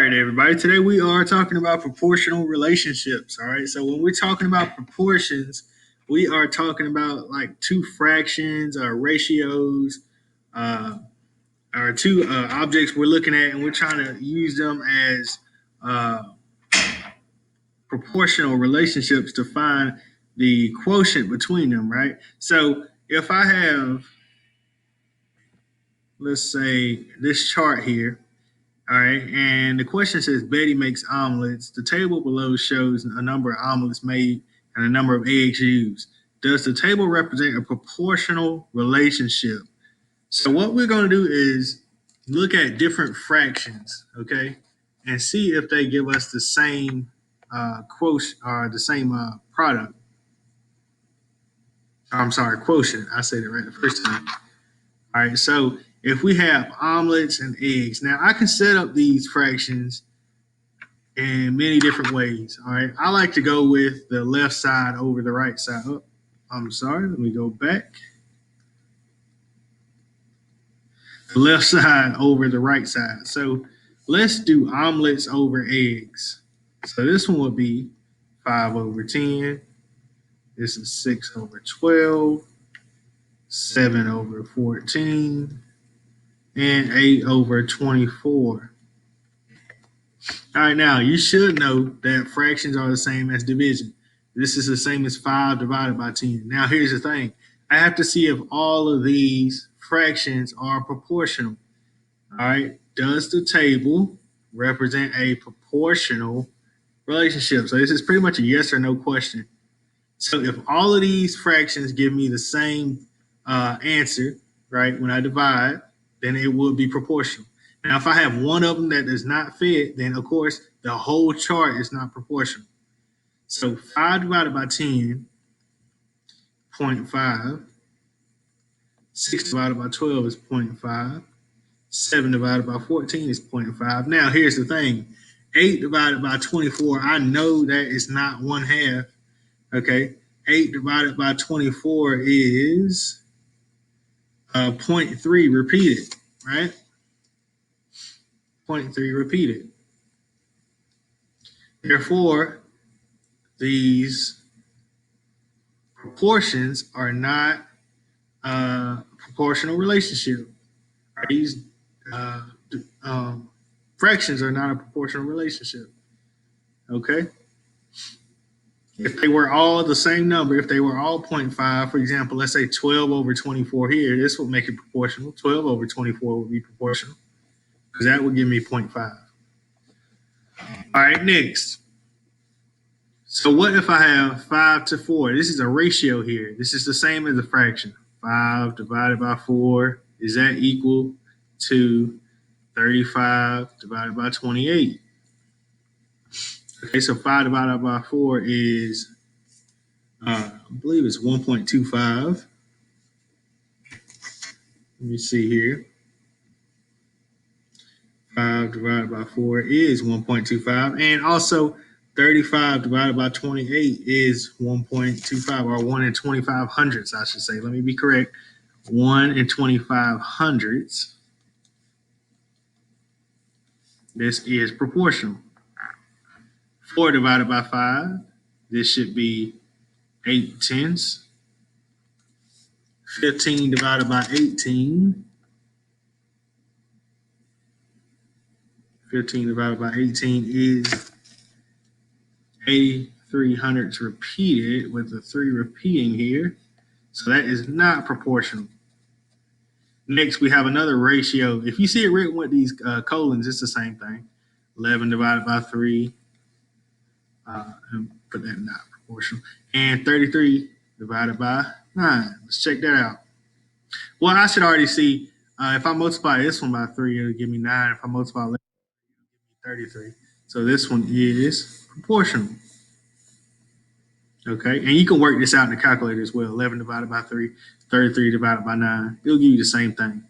right, everybody. Today we are talking about proportional relationships. All right. So when we're talking about proportions, we are talking about like two fractions or ratios, uh, or two objects we're looking at, and we're trying to use them as uh, proportional relationships to find the quotient between them. Right. So if I have, let's say, this chart here. All right, and the question says Betty makes omelets. The table below shows a number of omelets made and a number of eggs used. Does the table represent a proportional relationship? So what we're going to do is look at different fractions, okay, and see if they give us the same quotient or the same product. I'm sorry, quotient. I said it right the first time. All right, so if we have omelets and eggs, now I can set up these fractions in many different ways. All right. I like to go with the left side over the right side. Oh, I'm sorry. Let me go back. The left side over the right side. So let's do omelets over eggs. So this one would be 5 over 10. This is 6 over 12, 7 over 14, and 8 over 24. All right, now you should know that fractions are the same as division. This is the same as 5 divided by 10. Now, here's the thing. I have to see if all of these fractions are proportional. All right. Does the table represent a proportional relationship? So this is pretty much a yes or no question. So if all of these fractions give me the same answer, right, when I divide, then it would be proportional. Now, if I have one of them that does not fit, then of course the whole chart is not proportional. So 5 divided by 10, 0.5. 6 divided by 12 is 0.5. 7 divided by 14 is 0.5. Now, here's the thing. 8 divided by 24, I know that is not 1/2. Okay. 8 divided by 24 is 0.3 repeated, right? 0.3 repeated. Therefore, these proportions are not a proportional relationship. These uh, fractions are not a proportional relationship. Okay. If they were all the same number, if they were all 0.5, for example, let's say 12 over 24 here, this would make it proportional. 12 over 24 would be proportional because that would give me 0.5. All right, next. So what if I have 5 to 4? This is a ratio here. This is the same as a fraction. 5 divided by 4, is that equal to 35 divided by 28? Okay, so 5 divided by 4 is, I believe it's 1.25. Let me see here. 5 divided by 4 is 1.25. And also 35 divided by 28 is 1.25, or 1 in 25 hundredths, I should say. Let me be correct. 1 in 25 hundredths. This is proportional. 4 divided by 5. This should be 8 tenths. 15 divided by 18. 15 divided by 18 is 83 hundredths repeated, with the 3 repeating here. So that is not proportional. Next, we have another ratio. If you see it written with these colons, it's the same thing. 11 divided by 3. And put that not proportional. And 33 divided by 9. Let's check that out. Well, I should already see, if I multiply this one by 3, it'll give me 9. If I multiply 11, it'll give me 33. So this one is proportional. Okay, and you can work this out in the calculator as well. 11 divided by 3, 33 divided by 9. It'll give you the same thing.